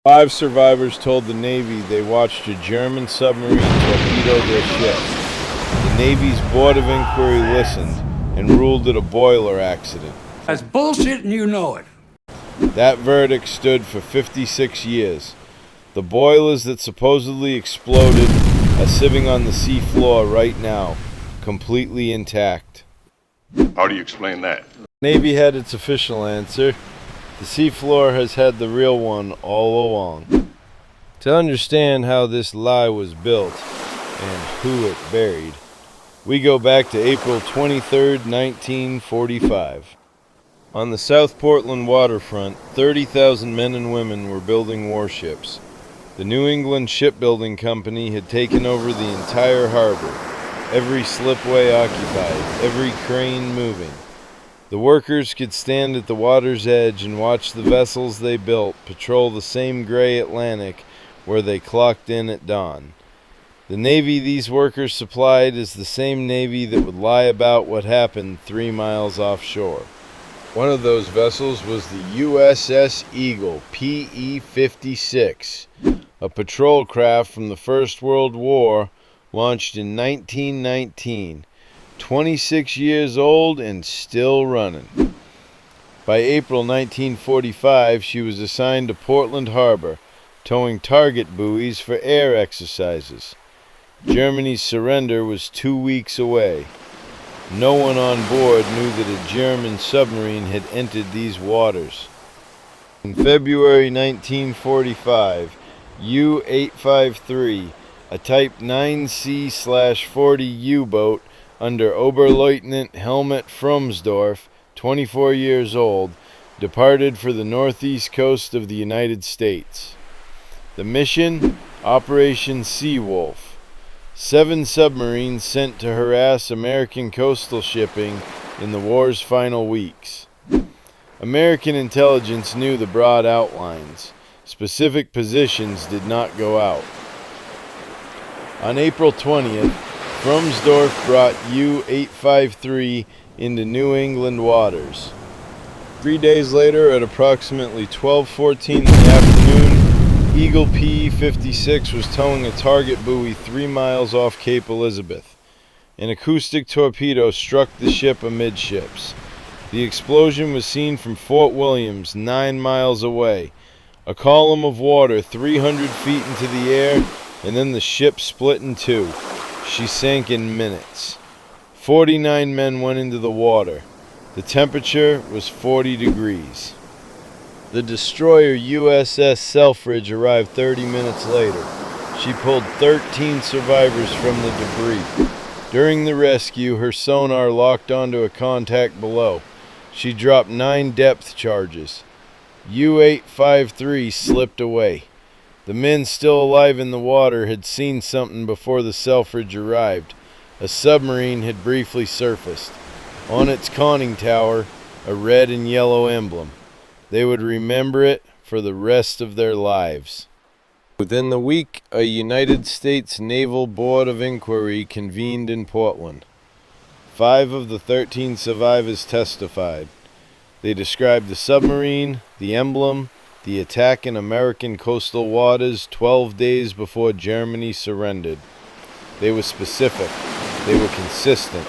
5 survivors told the Navy they watched a German submarine torpedo their ship. The Navy's Board of Inquiry listened and ruled it a boiler accident. That's bullshit and you know it. That verdict stood for 56 years. The boilers that supposedly exploded are sitting on the seafloor right now, completely intact. How do you explain that? Navy had its official answer. The seafloor has had the real one all along. To understand how this lie was built and who it buried, we go back to April 23rd, 1945. On the South Portland waterfront, 30,000 men and women were building warships. The New England Shipbuilding Company had taken over the entire harbor, every slipway occupied, every crane moving. The workers could stand at the water's edge and watch the vessels they built patrol the same gray Atlantic where they clocked in at dawn. The Navy these workers supplied is the same Navy that would lie about what happened 3 miles offshore. One of those vessels was the USS Eagle PE-56, a patrol craft from the First World War launched in 1919. 26 years old and still running. By April 1945, she was assigned to Portland Harbor, towing target buoys for air exercises. Germany's surrender was 2 weeks away. No one on board knew that a German submarine had entered these waters. In February 1945, U-853, a Type 9C/40 U-boat, under Oberleutnant Helmut Fromsdorf, 24 years old, departed for the northeast coast of the United States. The mission? Operation Seawolf. 7 submarines sent to harass American coastal shipping in the war's final weeks. American intelligence knew the broad outlines. Specific positions did not go out. On April 20th, Fromsdorf brought U-853 into New England waters. 3 days later, at approximately 12:14 in the afternoon, Eagle PE-56 was towing a target buoy 3 miles off Cape Elizabeth. An acoustic torpedo struck the ship amidships. The explosion was seen from Fort Williams, 9 miles away. A column of water 300 feet into the air, and then the ship split in two. She sank in minutes. 49 men went into the water. The temperature was 40 degrees. The destroyer USS Selfridge arrived 30 minutes later. She pulled 13 survivors from the debris. During the rescue, her sonar locked onto a contact below. She dropped 9 depth charges. U-853 slipped away. The men still alive in the water had seen something before the Selfridge arrived. A submarine had briefly surfaced. On its conning tower, a red and yellow emblem. They would remember it for the rest of their lives. Within the week, a United States Naval Board of Inquiry convened in Portland. 5 of the 13 survivors testified. They described the submarine, the emblem, the attack in American coastal waters 12 days before Germany surrendered. They were specific. They were consistent.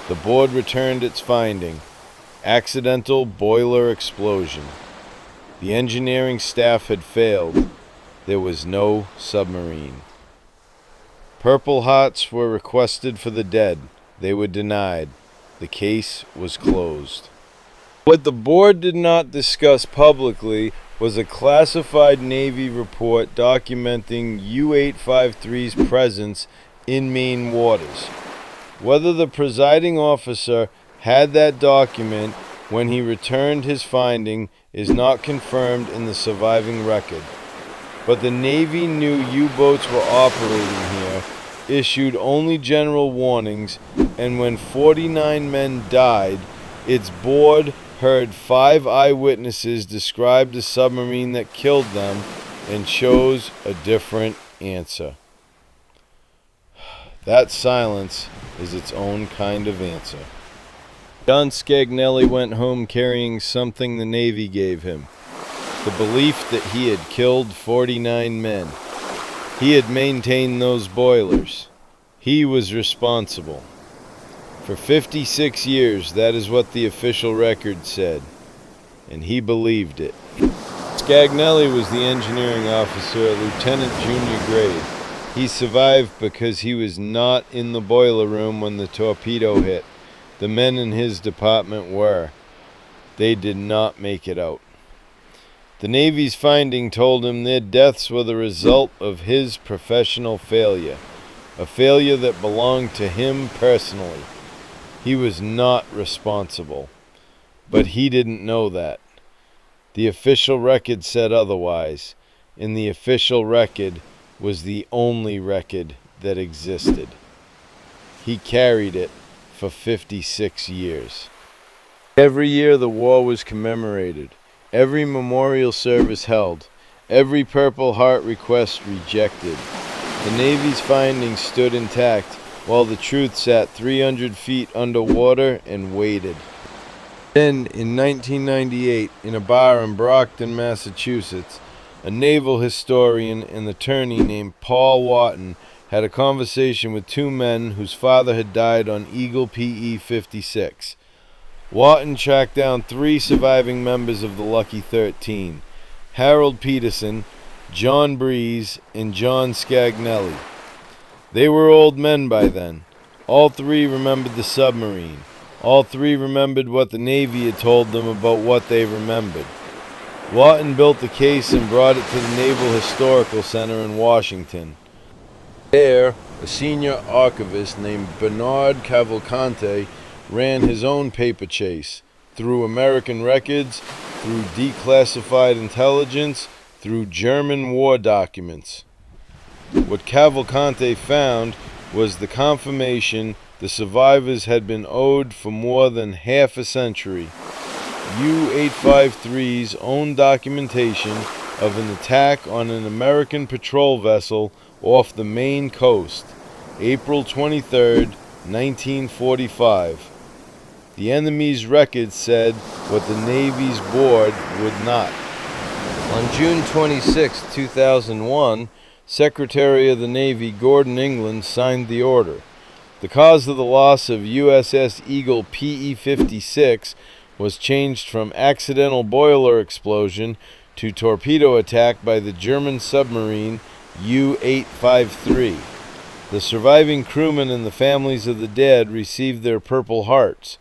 The board returned its finding: accidental boiler explosion. The engineering staff had failed. There was no submarine. Purple Hearts were requested for the dead. They were denied. The case was closed. What the board did not discuss publicly was a classified Navy report documenting U-853's presence in Maine waters. Whether the presiding officer had that document when he returned his finding is not confirmed in the surviving record. But the Navy knew U-boats were operating here, issued only general warnings, and when 49 men died, its board heard 5 eyewitnesses describe the submarine that killed them and chose a different answer. That silence is its own kind of answer. John Scagnelli went home carrying something the Navy gave him. the belief that he had killed 49 men. He had maintained those boilers. He was responsible. For 56 years, that is what the official record said, and he believed it. Scagnelli was the engineering officer at lieutenant junior grade. He survived because he was not in the boiler room when the torpedo hit. The men in his department were. They did not make it out. The Navy's finding told him their deaths were the result of his professional failure, a failure that belonged to him personally. He was not responsible, but he didn't know that. The official record said otherwise, and the official record was the only record that existed. He carried it for 56 years. Every year the war was commemorated, every memorial service held, every Purple Heart request rejected. The Navy's findings stood intact, while the truth sat 300 feet underwater and waited. Then, in 1998, in a bar in Brockton, Massachusetts, a naval historian and attorney named Paul Watton had a conversation with two men whose father had died on Eagle PE-56. Watton tracked down three surviving members of the Lucky 13, Harold Peterson, John Breeze, and John Scagnelli. They were old men by then. All three remembered the submarine. All three remembered what the Navy had told them about what they remembered. Watton built the case and brought it to the Naval Historical Center in Washington. There, a senior archivist named Bernard Cavalcante ran his own paper chase, through American records, through declassified intelligence, through German war documents. What Cavalcante found was the confirmation the survivors had been owed for more than half a century. U-853's own documentation of an attack on an American patrol vessel off the Maine coast, April 23, 1945. The enemy's record said what the Navy's board would not. On June 26, 2001, Secretary of the Navy Gordon England signed the order. The cause of the loss of USS Eagle PE-56 was changed from accidental boiler explosion to torpedo attack by the German submarine U-853. The surviving crewmen and the families of the dead received their Purple Hearts,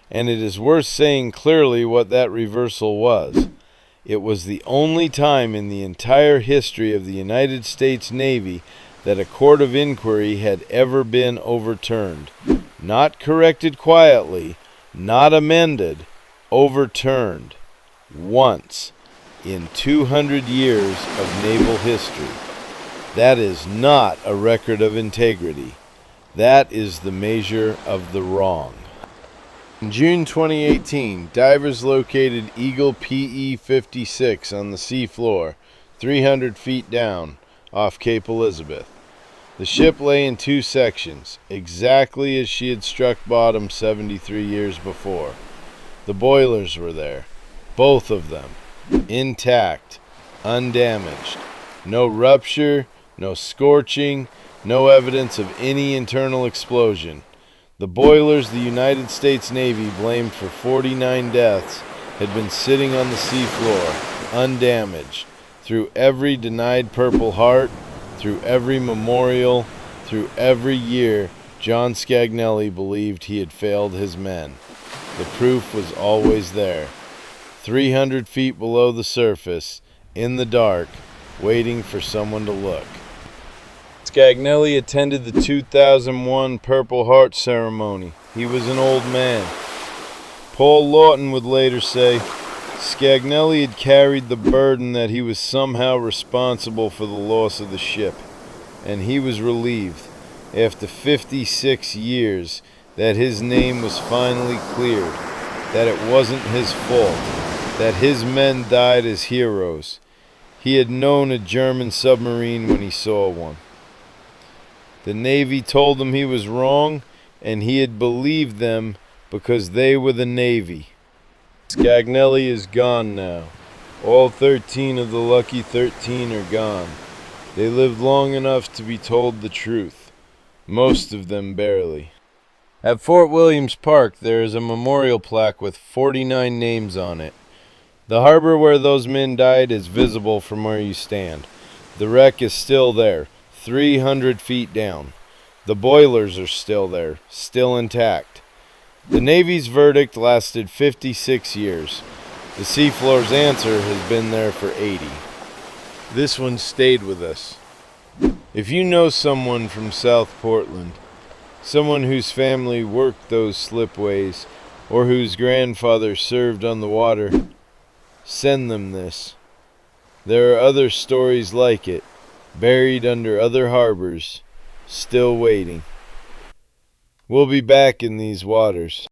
and it is worth saying clearly what that reversal was. It was the only time in the entire history of the United States Navy that a court of inquiry had ever been overturned. Not corrected quietly, not amended, overturned. Once in 200 years of naval history. That is not a record of integrity. That is the measure of the wrong. In June 2018, divers located Eagle PE-56 on the seafloor, 300 feet down, off Cape Elizabeth. The ship lay in two sections, exactly as she had struck bottom 73 years before. The boilers were there, both of them, intact, undamaged. No rupture, no scorching, no evidence of any internal explosion. The boilers the United States Navy blamed for 49 deaths had been sitting on the seafloor, undamaged, through every denied Purple Heart, through every memorial, through every year John Scagnelli believed he had failed his men. The proof was always there, 300 feet below the surface, in the dark, waiting for someone to look. Scagnelli attended the 2001 Purple Heart ceremony. He was an old man. Paul Lawton would later say, Scagnelli had carried the burden that he was somehow responsible for the loss of the ship, and he was relieved, after 56 years, that his name was finally cleared, that it wasn't his fault, that his men died as heroes. He had known a German submarine when he saw one. The Navy told him he was wrong, and he had believed them because they were the Navy. Scagnelli is gone now. All 13 of the lucky 13 are gone. They lived long enough to be told the truth, most of them barely. At Fort Williams Park, there is a memorial plaque with 49 names on it. The harbor where those men died is visible from where you stand. The wreck is still there, 300 feet down. The boilers are still there, still intact. The Navy's verdict lasted 56 years. The Seafloor's answer has been there for 80. This one stayed with us. If you know someone from South Portland, someone whose family worked those slipways, or whose grandfather served on the water, send them this. There are other stories like it, buried under other harbors, still waiting. We'll be back in these waters.